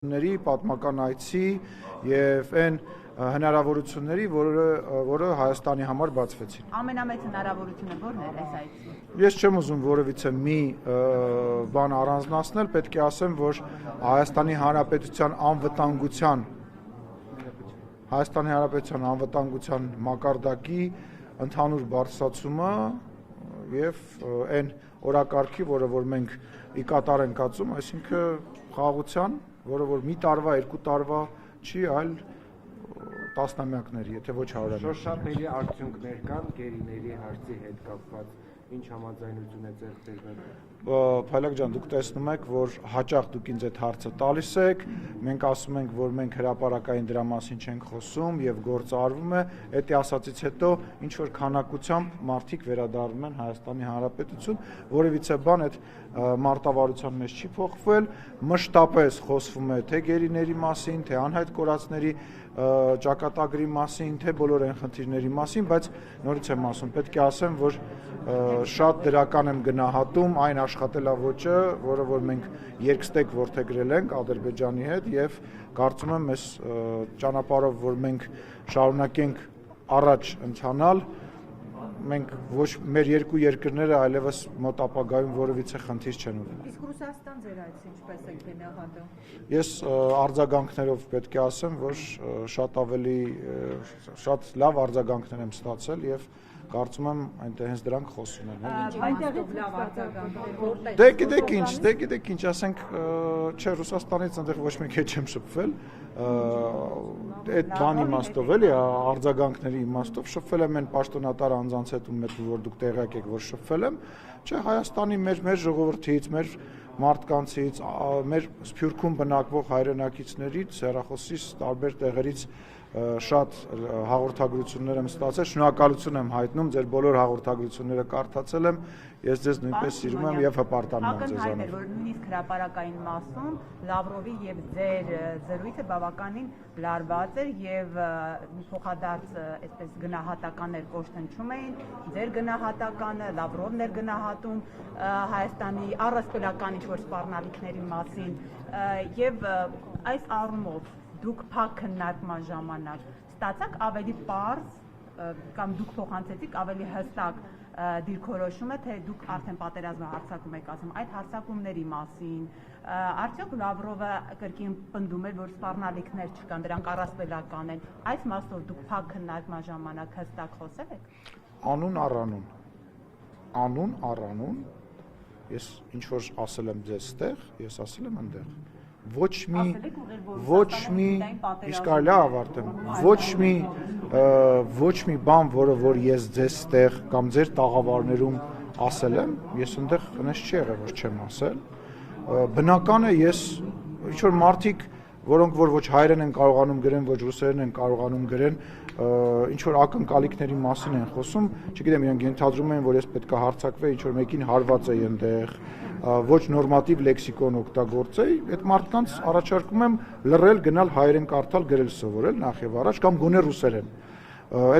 Պատմական այցի եւ այն հնարավորությունների, որը Հայաստանի համար բացվեցին։ Ամենամեծ հնարավորությունը ո՞րն էր այս այցի։ Ես չեմ ուզում որևիցե մի բան առանձնացնել, պետք է ասեմ, որ Հայաստանի Հանրապետության մակարդակի ընդհանուր բարձրացումը եւ այն օրակարգի, որը որ մենք ի կատար ենք ածում, այսինքն խաղաղության, որը որ մի տարվա, երկու տարվա չի, այլ տասնամյակների, եթե ոչ հարյուրամյակների։ Շոշափելի արդյունքներ կան գերիների հարցի հետ կապված, ինչ համաձայնություն է ձեռք բերվել։ Փայլակ ջան, դուք տեսնում եք, որ հաճախ դուք ինձ այդ հարցը տալիս եք, մենք ասում ենք, որ մենք հրապարակային դրա մասին չենք խոսում եւ գործը արվում է, դա ասածից հետո ինչ որ քանակությամբ մարդիկ վերադառնում են Հայաստանի Հանրապետություն, որևիցե բան այդ մարտավարության մեջ չի փոխվել, մշտապես խոսվում է թե գերիների մասին, թե անհայտ կորածների ճակատագրի մասին, թե բոլոր այն խնդիրների մասին, բայց նորից եմ ասում, պետք է ասեմ, որ շատ դրական եմ գնահատում այն աշխատելավոճը, որը որ մենք երկստեք որդեգրել ենք Ադրբեջանի հետ եւ կարծում եմ այս ճանապարհով, որ մենք շարունակենք առաջ ընթանալ, մենք ոչ մեր երկու երկրները այլևս մոտ ապագայում որևիցե խնդիր չեն ունենա։ Իսկ Ռուսաստան ձեր այցը ինչպես եք գնահատում։ Ես արձագանքներով պետք է ասեմ, որ շատ լավ արձագանքներ եմ ստացել եւ կարծում եմ այնտեղ հենց դրանք խոսում են։ Այնտեղից լավ արձագանքներ։ Դե գիտեք ինչ, ասենք, չէ, Ռուսաստանից այնտեղ ոչ մի քիչ չեմ շփվել, այդ բան իմաստով էլի, արձագանքների իմաստով շփվել եմ այն պաշտոնատար անձանց հետ, որ դուք տեղյակ եք, որ շփվել եմ, չէ, Հայաստանի մեր ժողովրդից, մեր մարդկանցից, մեր Սփյուռքում բնակվող հայրենակիցներից, հեռախոսից, տարբեր տեղերից շատ հաղորդագրություններ եմ ստացել, շնորհակալություն եմ հայտնում, ձեր բոլոր հաղորդագրությունները կարդացել եմ, ես ձեզ նույնպես սիրում եմ եւ հպարտանում եմ ձեզանով։ Ակնհայտ էր, որ նույնիսկ հրապարակային մասում Լավրովի եւ ձեր զրույցը բավականին լարված էր եւ փոխադարձ այսպես գնահատականներ կոշտնչում էին, ձեր գնահատականը, Լավրովն էր գնահատում Հայաստանի առասպելական ինչ-որ սպառնալիքների մասին եւ այս առումով դուք փակ քննարկման ժամանակ ստացաք ավելի պարզ կամ դուք փոխանցեցիք ավելի հստակ դիրքորոշումը, թե դուք արդեն պատերազմը հարձակում եք ասում այդ հարձակումների մասին, արդյոք Լավրովը կրկին պնդում էր, որ սպառնալիքներ չկան, դրանք առասպելական են, այս մասով դուք փակ քննարկման ժամանակ հստակ խոսել եք։ Անուն առանուն, ես ինչ որ ասել եմ ձեզ ստեղ, ես ասել եմ այնտեղ։ Ոչ մի իսկ կարելի է ավարտեմ, ոչ մի բան, որը որ ես ձեզ ստեղ կամ ձեր տաղավարներում ասել եմ, ես այնտեղ հնես չի եղել, որ չեմ ասել, բնական է ես ինչ որ մարդիկ, որոնք որ ոչ հայերեն են կարողանում գրեն, ոչ ռուսերեն են կարողանում գրեն, ինչ որ ակնկալիքների մասին են խոսում, չգիտեմ, իրենք ենթադրում են, որ ես պետք է հարձակվեի, ինչ որ մեկին հարված է այնտեղ, ոչ նորմատիվ լեքսիկոն օգտագործեի, այդ մարդկանց առաջարկում եմ լռել, գնալ հայերեն կարդալ, գրել սովորել նախ եւ առաջ կամ գոնե ռուսերեն։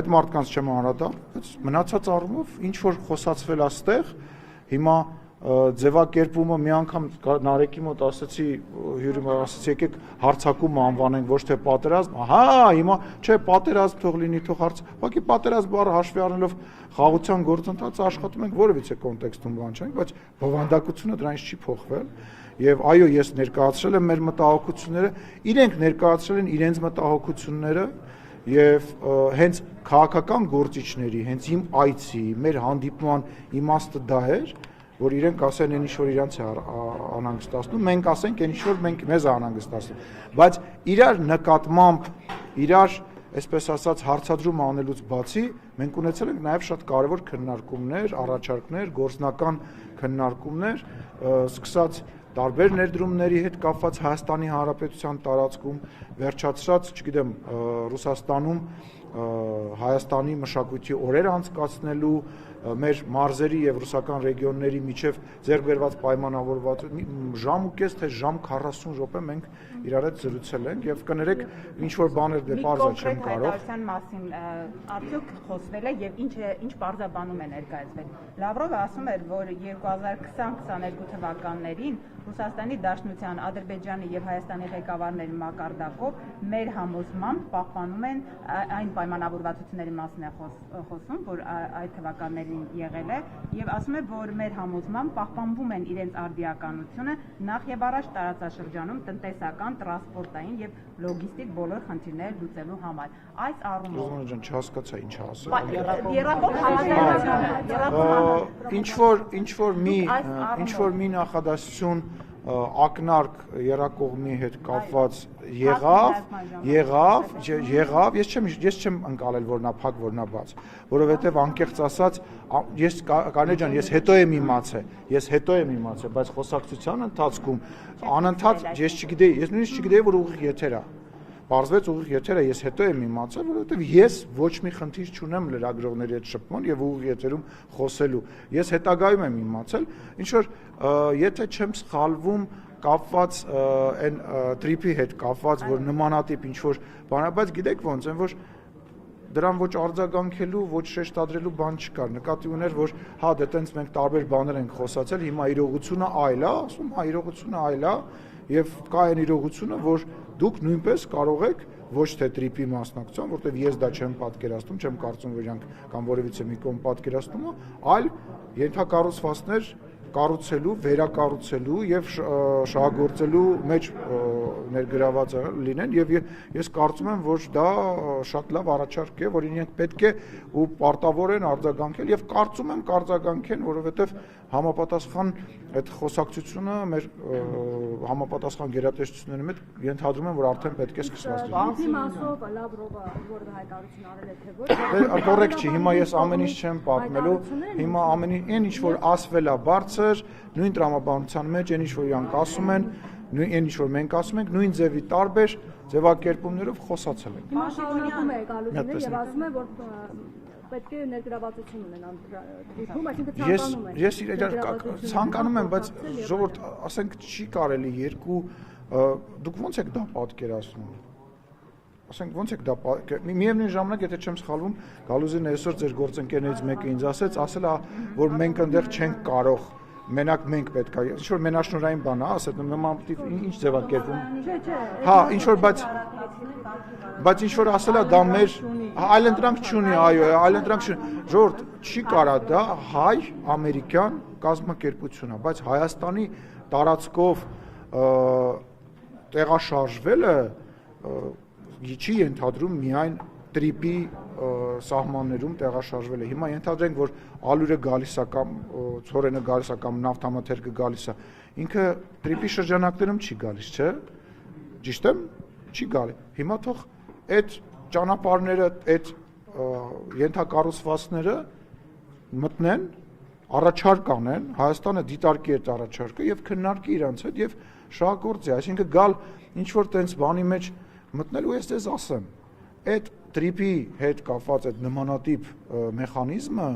Այդ մարդկանց չեմ անդրադառնում, բայց մնացած առումով ինչ որ խոսացվել աստեղ, հիմա ձևակերպումը մի անգամ Նարեկի մոտ ասացի, հյուրիմը ասացի, եկեք հարձակումը անվանենք, ոչ թե պատերազմ, հիմա չէ, պատերազմ թող լինի, թող ուղղակի պատերազմ բառը հաշվի առնելով խաղաղության գործընթացը աշխատում ենք որևիցե կոնտեքստում բան չենք, բայց բովանդակությունը դրանից չի փոխվել եւ այո, ես ներկայացրել եմ մեր մտահոգությունները, իրենք ներկայացրել են իրենց մտահոգությունները եւ հենց քաղաքական գործիչների, հենց իմ այցի, մեր հանդիպման իմաստը դա էր, որ իրենք ասեն այն ինչ որ իրանց է անհանգստացնում, մենք ասենք այն ինչ որ մեզ է անհանգստացնում, բայց իրար նկատմամբ, իրար, այսպես ասած, հարցադրում անելուց բացի, մենք ունեցել ենք նաև շատ կարևոր քննարկումներ, առաջարկներ, գործնական քննարկումներ, սկսած տարբեր ներդրումների հետ կապված Հայաստանի Հանրապետության տարածքում, վերջացրած, չգիտեմ, Ռուսաստանում Հայաստանի մշակույթի օրեր անցկացնելու, մեր մարզերի եւ ռուսական ռեգիոնների միջև ձեռք բերված պայմանավորված ժամ ու կես թե ժամ 40 րոպե մենք իրար հետ զրուցել ենք եւ կներեք ինչ որ բաներ դե բարձր չեմ կարող հայտարարության մասին արդյոք խոսվել է եւ ինչ բարձրաբանում է ներկայացվել Լավրովը ասում էր որ 2020-22 թվականներին Ռուսաստանի Դաշնության, Ադրբեջանի եւ Հայաստանի ղեկավարների մակարդակով մեր համոզմամբ պահպանում են այն պայմանավորվածությունների մասին է խոսում, որ այդ թվականներին եղել է եւ ասում է, որ մեր համոզմամբ պահպանվում են իրենց արդիականությունը նախ եւ առաջ տարածաշրջանում տնտեսական, տրանսպորտային եւ լոգիստիկ բոլոր խնդիրները լուծելու համար։ Այս առումով Ռոզմանա ջան, չհասկացա ինչ ասել։ Երրորդ համաձայնությունը, ինչ որ մի նախադասություն ակնարկ երակողմի հետ կապված եղավ, ես չեմ ընկալել որ նա փակ, որ նա բաց, որովհետև անկեղծ ասած, ես Կարինե ջան, ես հետո եմ իմացել, բայց խոսակցության ընթացքում անընդհատ ես չգիտեի, ես նույնիսկ չգիտեի որ ուղիղ եթեր է։ Պարզվեց ուղիղ եթերը ես հետո եմ իմացել, որովհետև ես ոչ մի խնդիր չունեմ լրագրողների հետ շփման եւ ուղիղ եթերում խոսելու։ Ես հետագայում եմ իմացել, ինչ որ եթե չեմ սխալվում կապված այն տրիպի հետ կապված, որ նմանատիպ ինչ որ բան է, բայց գիտեք ոնց են, որ դրան ոչ արձագանքելու, ոչ շեշտադրելու բան չկար։ Նկատի ուներ, որ հա դե տենց մենք տարբեր բաներ ենք խոսացել, հիմա իրողությունը այլ է, ասում, հա իրողությունը այլ է, եւ կա այն իրողությունը, որ դուք նույնպես կարող եք ոչ թե տրիպի մասնակցության, որտեղ ես դա չեմ պատկերացնում, չեմ կարծում, որ իրանք կամ որևիցե մի կողմ պատկերացնում է, այլ ենթակառուցվածքներ կառուցելու, վերակառուցելու եւ շահագործելու մեջ ներգրաված լինեն եւ ես կարծում եմ, որ դա շատ լավ առաջարկ է, որ իրենք պետք է ու պարտավոր են արձագանքել եւ կարծում եմ կարձագանքեն, որովհետեւ համապատասխան այդ խոսակցությունը մեր համապատասխան գերատեսչությունների հետ ենթադրում եմ, որ արդեն պետք է սկսված լինի։ Բացի մասով Լավրովը որը հայտարարություն արել է թե ոչ։ Կոռեկտ չի, հիմա ես ամեն ինչ չեմ պատմելու, հիմա ամեն ինչ որ ասվել է բարձր, նույն տրամաբանության մեջ, այն ինչ որ իրանք ասում են, այն ինչ որ մենք ասում ենք, նույն ձևի տարբեր ձևակերպումներով խոսացել ենք։ Հիմա շարունակում է գալուստը եւ ասում է, որ պետք է ներգրավվածություն ունենան դեպքում, այսինքն Ես ցանկանում եմ, բայց ժողովուրդ, ասենք չի կարելի երկու դուք ո՞նց եք դա պատկերացնում։ Ասենք ո՞նց եք դա միևնույն ժամանակ, եթե չեմ սխալվում, Գալուզին այսօր ձեր գործընկերներից մեկը ինձ ասել է, որ մենք այնտեղ չենք կարող մենակ մենք պետք է ինչ որ մենաշնորհային բան է, ասել նմանատիպ ինչ ձևակերպում։ Հա, ինչ որ բայց ինչ որ ասել է դա մեր այլընտրանք չունի, այո, այլընտրանք չունի։ Ժողովուրդ, չի կարա դա հայ-ամերիկյան կազմակերպություն է, բայց Հայաստանի տարածքով տեղաշարժվելը չի ենթադրում միայն տրիպի սահմաններում տեղաշարժվել է։ Հիմա ենթադրենք, որ ալյուրը գալիս է կամ ցորենը գալիս է կամ նավթամթերքը գալիս է, ինքը տրիպի շրջանակներում չի գալիս, չէ՞։ Ճիշտ եմ, չի գալի։ Հիմա թող այդ ճանապարհները, այդ ենթակառուցվածքները մտնեն, առաջարկ անեն, Հայաստանը դիտարկի այդ առաջարկը եւ քննարկի իրանց հետ եւ շահագործի, այսինքն գալ ինչ որ տենց բանի մեջ մտնելու ես դες ասեմ, այդ տրիպի հետ կապված այդ նմանատիպ մեխանիզմը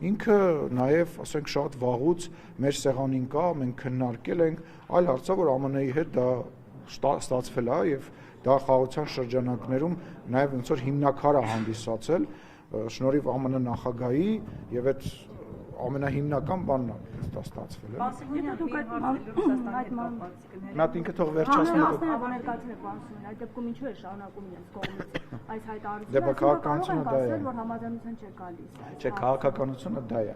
ինքը նաև, ասենք, շատ վաղուց մեր սեղանին կա, մենք քննարկել ենք, այլ հարց է, որ ԱՄՆ-ի հետ դա ստացվել է եւ դա խաղաղության շրջանակներում նաև ոնց որ հիմնակար է հանդիսացել շնորհիվ ԱՄՆ նախագահի եւ այդ ամենահիմնական բանն է դա ստացվել է։ Նա ինքը թող վերջացնի։ Այդ դեպքում ինչու է շարունակում իրենց կողմից այս հայտարարությունը։ Դե քաղաքականությունը դա է։ Որ համաձայնության չէ գալիս։ Չէ, քաղաքականությունը դա է,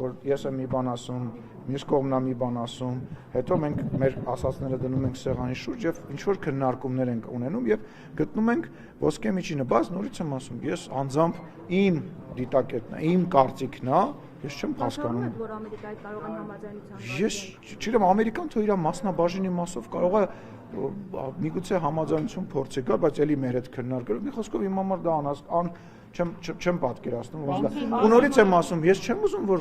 որ ես եմ մի բան ասում, մյուս կողմն է մի բան ասում, հետո մենք մեր ասածները դնում ենք սեղանի շուրջ եւ ինչ որ քննարկումներ ենք ունենում եւ գտնում ենք ոսկե միջինը, բայց նորից եմ ասում, ես անձամբ իմ դիտակետն է, իմ կարծիքն է, ես չեմ հասկանում։ Որ Ամերիկայի կարող են համաձայնության։ Ես չգիտեմ, Ամերիկան թող իր մասնաբաժինի մասով կարող է միգուցե համաձայնություն փորձի գալ, բայց էլի մեր հետ քննարկելով մի խոսքով իմ համար դա չեմ պատկերացնում, ոնց դա։ Ու նորից եմ ասում, ես չեմ ուզում, որ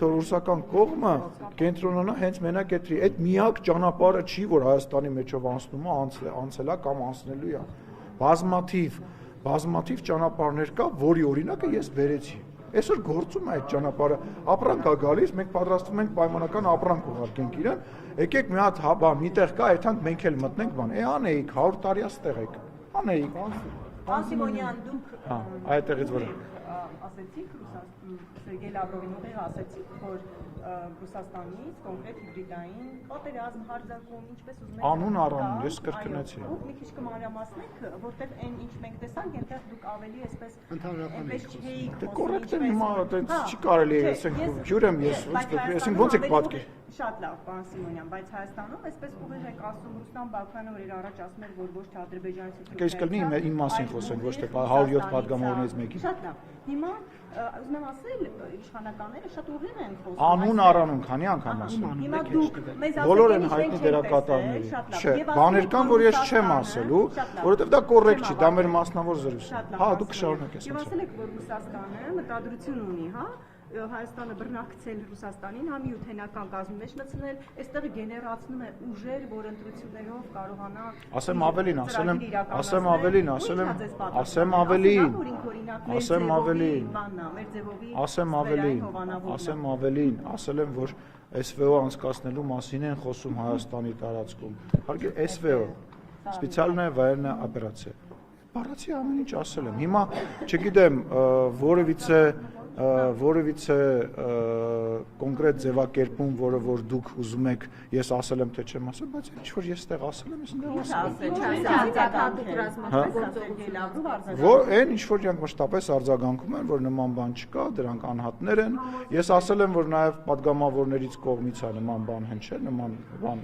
ռուսական կողմը կենտրոնանա հենց մենակ այդ միակ ճանապարհը չի, որ Հայաստանի մեջով անցնում է, անցել է կամ անցնելու է։ Բազմաթիվ բազմաթիվ ճանապարհներ կա, որի օրինակը ես բերեցի։ Այսօր գործում է այդ ճանապարհը, ապրանք է գալիս, մենք պատրաստվում ենք պայմանական ապրանք ուղարկենք իրան, եկեք մի հատ միտեղ կա, այդքանք մենք էլ մտնենք բան։ Անեիք 100 տարի աստեղ եք։ Անեիք։ Պարոն Սիմոնյան, դուք այդտեղից որ ասեցիք Սերգեյ Լավրովին ուղիղ ասեցիք, որ Ռուսաստանից կոնկրետ հիբրիդային պատերազմ հարձակում, ինչպես ուզում եք։ Անուն առանուն ես կրկնեցի։ Դուք մի քիչ կմանրամասնեք, որտեղ այն ինչ մենք տեսանք, այնտեղ դուք ավելի այսպես այնպես չէիք։ Դե կոռեկտ է հիմա այդպես չի կարելի է, ասենք ջուրեմ ես, ասենք ոնց եք պատկեր։ Շատ լավ, պարոն Սիմոնյան, բայց Հայաստանում այսպես ուղիղ եք ասում Ռուստամ Բաքյանը, որ իր առաջ ասում էր, որ ոչ թե Ադրբեջանից Իսկ կլինի իմ մասին խոսենք, ոչ թե 107 падգամավորներից մեկի։ Շատ լավ։ Հիմա ուզում եմ ասել, իշխանականները շատ ուղիղ են խոսում։ Անուն առանուն, քանի անգամ ասում։ Հիմա դուք մեզ բոլոր են հայտնի դերակատարների։ Չէ, բաներ կան, որ ես չեմ ասելու, որովհետև դա կոռեկտ չի, դա մեր մասնավոր զրույցն է։ Հա, դուք շարունակեք։ Եվ ասել եք, որ Ռուսաստանը մտադրություն ունի, հա, Հայաստանը բռնակցել Ռուսաստանին, հա միութենական կազմի մեջ մտցնել, այստեղ գեներացնում է ուժեր, որ ընտրություններով կարողանա ասեմ ավելին, ասել եմ, որ SVO անցկացնելու մասին են խոսում Հայաստանի տարածքում։ Իհարկե SVO, սպეციальная военная операция։ Բառացի ամեն ինչ ասել եմ։ Հիմա չգիտեմ, որևիցե կոնկրետ ձևակերպում, որը որ դուք ուզում եք, ես ասել եմ թե չեմ ասել, բայց ինչ որ ես տեղ ասել եմ, ես ասել եմ։ Որ այն ինչ որ իրանք մշտապես արձագանքում են, որ նման բան չկա, դրանք անհատներ են։ Ես ասել եմ, որ նաև падգամավորներից կողմից է նման բան հնչել, նման բան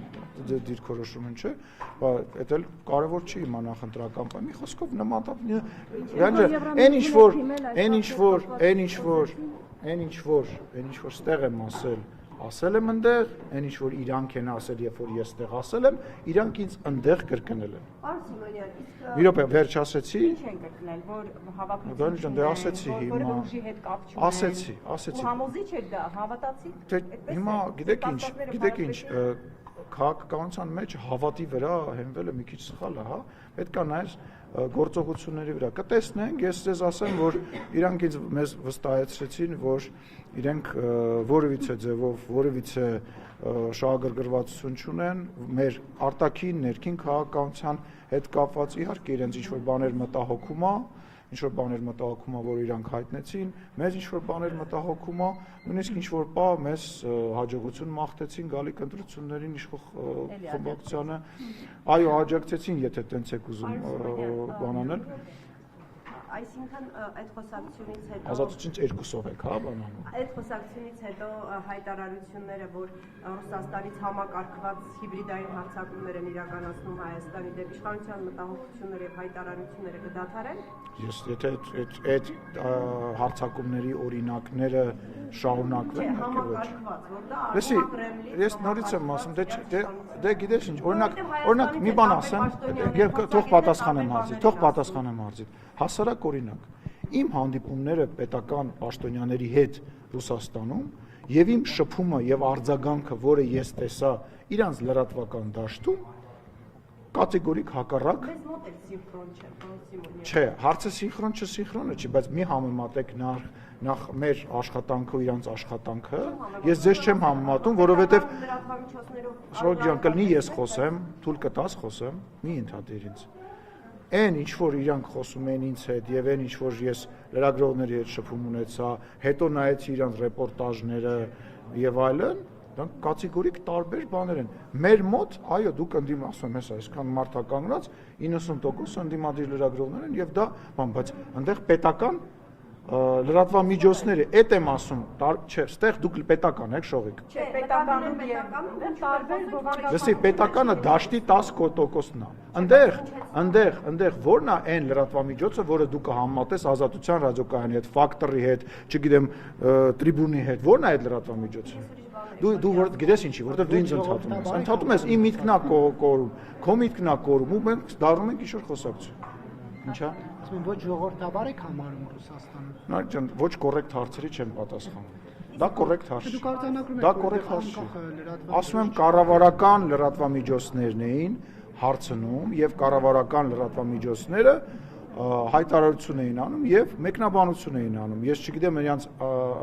դիրքորոշում հնչել, բայց դա կարևոր չի հիմա նախընտրական բան։ Մի խոսքով նման այն ինչ որ ստեղ եմ ասել եմ ընդեղ, այն ինչ որ իրանք են ասել, երբ որ ես ստեղ ասել եմ, իրանք ինձ ընդեղ կրկնել են։ Պարոն Սիմոնյան, իսկ մի րոպե, վերջ ասեցի։ Ինչ են կրկնել, որ հավաքություն, դե ասեցի հիմա։ ուժի հետ կապ չունեն։ Ասեցի։ Համոզիչ եք դա, հավատացիք։ Հիմա գիտեք ինչ, քաղաքականության մեջ հավատի վրա հենվելը մի քիչ սխալ է, հա։ Պետք է նայես գործողությունների վրա։ Կտեսնենք, ես ձեզ ասեմ, որ իրանք ինձ մեզ վստահեցրեցին, որ իրենք որևիցե ձևով, որևիցե շահագրգռվածություն չունեն, մեր արտաքին, ներքին քաղաքականության հետ կապված իհարկե իրենց ինչ-որ բաներ մտահոգում է, ինչ-որ բաներ մտահոգում է, որ իրանք հայտնեցին, մեզ ինչ-որ բաներ մտահոգում է, նույնիսկ ինչ-որ պա մեզ հաջողություն մաղթեցին գալիք ընտրություններին իշխող խմբակցությանը, այո, աջակցեցին, եթե տենց եք ուզում բան անել։ Այսինքն այդ խոսակցությունից հետո ազատությունից երկուսով եք, հա, բանանում։ Այդ խոսակցությունից հետո հայտարարությունները, որ Ռուսաստանից համակարգված հիբրիդային հարձակումներ են իրականացնում Հայաստանի դեպի իշխանության մտահոգությունները եւ հայտարարությունները կդադարեն։ Եթե այդ հարձակումների օրինակները շարունակվեն, համակարգված, որ դա Լսի, ես նորից եմ ասում, դե գիտես ինչ, օրինակ մի բան ասեմ, թող պատասխանեմ հարցին։ Հասարակ օրինակ, իմ հանդիպումները պետական պաշտոնյաների հետ Ռուսաստանում եւ իմ շփումը եւ արձագանքը, որը ես տեսա իրանց լրատվական դաշտում, կատեգորիկ հակառակ։ Մեզ մոտ է սինխրոն չէ, պարոն Սիմոնյան։ Չէ, հարցը սինխրոն չի, բայց մի համեմատեք նախ մեր աշխատանքը ու իրանց աշխատանքը։ Ես ձեզ չեմ համեմատում, որովհետեւ Շորոկ ջան, կլինի ես խոսեմ, թույլ կտաս խոսեմ, մի ընդհատիր ինձ։ Այն ինչ որ իրանք խոսում են ինձ հետ եւ այն ինչ որ ես լրագրողների հետ շփում ունեցա, հետո նայեցի իրանց ռեպորտաժները եւ այլն, դրանք կատեգորիկ տարբեր բաներ են։ Մեր մոտ, այո, դուք ասում ես այսքան մարդականգնած 90% ընդդիմադիր լրագրողներ են եւ դա բան, բայց այնտեղ պետական լրատվամիջոցները, այդ եմ ասում, չէ, ստեղ դուք պետական եք շողիկ։ Չէ, պետականում եւ տարբեր բովանդակ։ Լսի, պետականը դաշտի 10%-ն է։ Այնտեղ ո՞րն է այն լրատվամիջոցը, որը դու կհամեմատես Ազատության ռադիոկայանի հետ, Ֆակտորի հետ, չգիտեմ, Տրիբունի հետ, ո՞րն է այդ լրատվամիջոցը։ Դու գիտես ինչի, որովհետեւ դու ինձ ընդհատում ես, իմ միտքն է կորում, քո միտքն է կորում ու մենք դառնում ենք ինչ-որ խոսակցություն։ Ինչա՞։ Ասում ոչ ժողովրդավար եք համարում Ռուսաստանում։ Նա ջան, ոչ կոռեկտ հարցերի չեմ պատասխանում։ Դա կոռեկտ հարց չի։ Դա կոռեկտ հարց չի։ Ասում եմ կառավարական լրատվամիջոցներն էին հարցնում եւ կառավարական լրատվամիջոցները հայտարարություն էին անում եւ մեկնաբանություն էին անում։ Ես չգիտեմ նրանց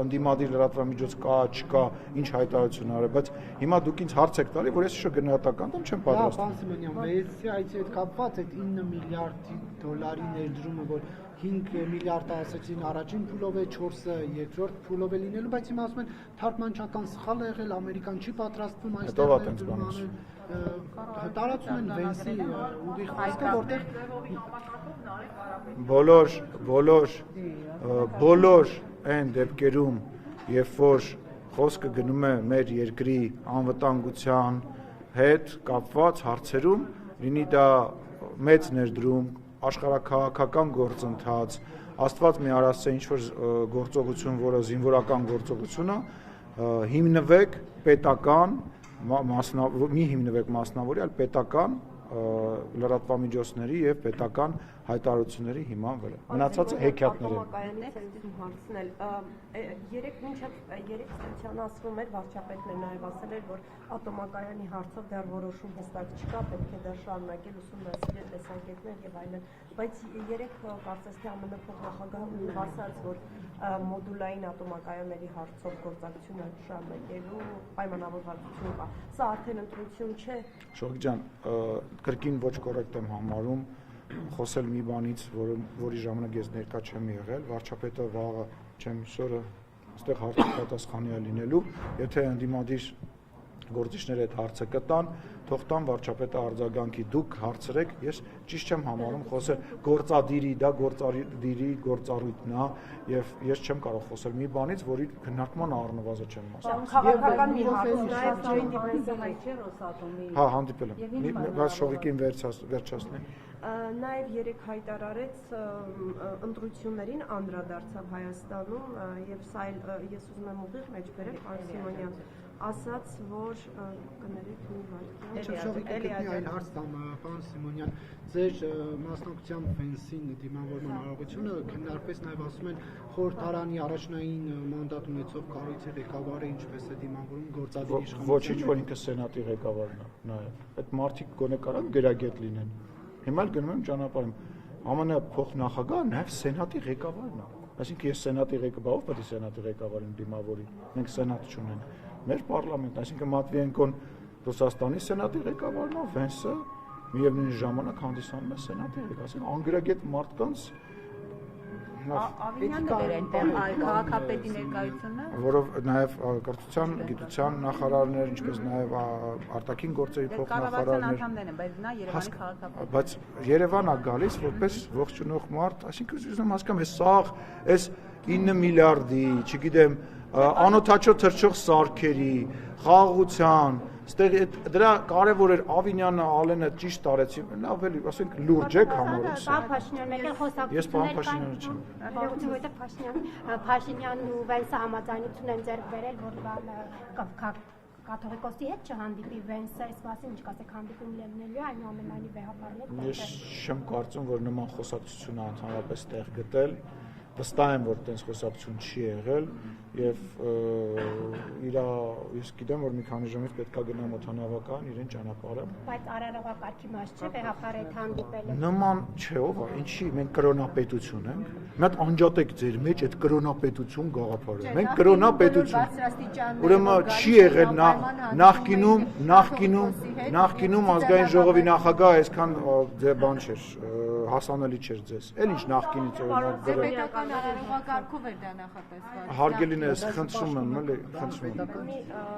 ընդդիմադիր լրատվամիջոց կա, չկա, ինչ հայտարարություն արել, բայց հիմա դուք ինձ հարց եք տալի, որ ես շո գնահատական տամ, չեմ պատրաստ։ Պարոն Սիմոնյան, վեհեցի այցի հետ կապված այդ 9 միլիարդ դոլարի ներդրումը, որ 5 միլիարդ ասացին առաջին փուլով է, 4-ը երկրորդ փուլով է լինելու, բայց հիմա ասում են թարգմանչական սխալ է եղել, Ամերիկան չի պատրաստվում այստեղ տարածում են Վենսի ուղիղ խոսքը, որտեղ բոլոր այն դեպքերում, երբ որ խոսքը գնում է մեր երկրի անվտանգության հետ կապված հարցերում, լինի դա մեծ ներդրում, աշխարհաքաղաքական գործընթաց, Աստված մի արասցե ինչ-որ գործողություն, որը զինվորական գործողություն է, հիմնվեք պետական մի հիմնվեք մասնավորի, այլ պետական լրատվամիջոցների եւ պետական հայտարարությունների հիման վրա։ Մնացածը հեքիաթներ են։ Երեք ստացիան ասվում էր, վարչապետն է նաև ասել էր, որ ատոմակայանի հարցով դեռ որոշում հստակ չկա, պետք է դա շարունակել ուսումնասիրել տեսակետներ եւ այլն, բայց երեք կարծես թե ԱՄՆ փոխնախագահը ասաց, որ մոդուլային ատոմակայանների հարցով գործակցությունը շարունակելու պայմանավորվածություն կա։ Սա արդեն ընտրություն չէ։ Շողիկ ջան, կրկին ոչ կոռեկտ եմ համարում խոսել մի բանից, որի ժամանակ ես ներկա չեմ եղել, վարչապետը վաղը չեմ հիշորը այստեղ հարցի պատասխանի է լինելու, եթե ընդդիմադիր գործիչները այդ հարցը կտան, թող տան վարչապետը արձագանքի, դուք հարցրեք, ես ճիշտ չեմ համարում խոսել գործադիրի, դա գործադիրի գործառույթն է եւ ես չեմ կարող խոսել մի բանից, որի քննարկման առնվազն չեմ մասնակցել։ Քաղաքական մի հարց նաեւ ջոին դիվերսիվայ չէ Ռոսատոմի։ Հա, հանդիպել եմ։ Բայց շողիկին վերջացնեմ։ Նաև երեք հայտարարեց ընտրություններին անդրադարձավ Հայաստանում եւ սա ես ուզում եմ ուղիղ մեջ բերել պարոն Սիմոնյան ասաց, որ կներեք մի վայրկյան։ Շողիկի այլ հարց տամ, պարոն Սիմոնյան, ձեր մասնակցությամբ Վենսին դիմավորման արարողությունը քննարկվեց նաև ասում են խորհրդարանի առաջնային մանդատ ունեցող կառույցի ղեկավարը ինչպես է դիմավորում գործադիր իշխանության։ Ոչինչ, որ ինքը սենատի ղեկավարն է, նաև։ Այդ մարդիկ գոնե կարան գրագետ լինեն։ Հիմա էլ գնում եմ ճանապարհում։ ԱՄՆ փոխնախագահը նաև սենատի ղեկավարն է։ Այսինքն ես սենատի ղեկավարով պետք է սենատի ղեկավարին դիմավորի։ Մենք սենատ չունենք։ Մեր պարլամենտն, այսինքն Մատվիենկոն Ռուսաստանի սենատի ղեկավարն է, Վենսը միևնույն ժամանակ հանդիսանում է սենատի ղեկավար, այսինքն անգրագետ մարդկանց Ավինյանն էր այնտեղ քաղաքապետի ներկայությունը, որով նաև կրթության, գիտության նախարարներ, ինչպես նաև արտաքին գործերի փոխնախարարներ, բայց նա Երևանի քաղաքապետ։ Բայց Երևան է գալիս որպես ողջունող մարդ, այսինքն ուզում հասկանում ես սաղ, այս 9 միլիարդի, չգիտեմ, անօթաչո թռչող սարքերի, խաղաղության, ստեղ դրա կարևոր էր Ավինյանը, Ալենը ճիշտ արեցին, ավելի, ասենք, լուրջ եք համարում սա։ Ես պարոն Փաշինյանը չեմ։ Որովհետև Փաշինյանն ու Վենսը համաձայնություն են ձեռք բերել, որ կաթողիկոսի հետ չհանդիպի Վենսը, այս մասին ինչ կասեք, հանդիպում լինելու է, այնուամենայնիվ վեհապարներ։ Ես չեմ կարծում, որ նման խոսակցություն է ընդհանրապես տեղ գտել, վստահ եմ, որ տենց խոսակցություն չի եղել եւ ես գիտեմ, որ մի քանի ժամից պետք է գնամ օդանավական իրեն ճանապարհը։ Բայց արարողակարգի մաս չէ, վեհապարը հետ հանդիպելը։ Նման չէ, ով է, ինչի մենք կրոնապետություն ենք։ Մի հատ անջատեք ձեր մեջ այդ կրոնապետություն գաղափարը։ Մենք կրոնապետություն։ Ուրեմն չի եղել նախկինում ազգային ժողովի նախագահ այսքան բան չէր, հասանելի չէր ձեզ։ Էլ ինչ նախկինից օրինակ պետական արարողակարգով էր դա նախատեսված։ Հարգելիներս, խնդրում եմ, էլի, խնդրում եմ։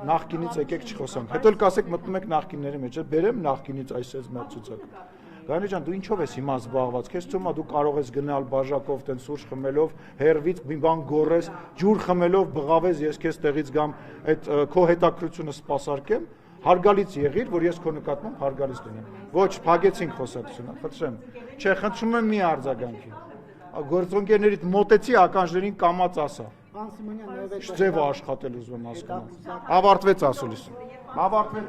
Նախկինից եկեք չխոսանք։ Հետո էլ կասեք մտնում եք նախկինների մեջ, բերեմ նախկինից այսպես մեծ ցուցակ։ Գայնե ջան, դու ինչով ես հիմա զբաղված։ Քեզ թվում է դու կարող ես գնալ բաժակով, տեն սուրճ խմելով, հերվից մի բան գորես, ջուր խմելով, բղավես, ես քեզ տեղից գամ, այդ քո հետաքրությունը սպասարկեմ։ Հարգալից եղիր, որ ես քո նկատմամբ հարգալից լինեմ։ Ոչ, փագեցինք խոսակցությունը, խնդրեմ։ Չէ, խնդրում եմ մի արձագանքի։ Գործընկերներիդ մոտեցի ականջներին կամած ասա։ Պարոն Սիմոնյան, նաև այդ ձևը աշխատել ուզում եմ հասկանալ։ Ավարտվեց ասուլիս։ Ավարտվեց։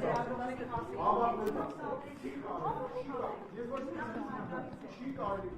Չի կարելի։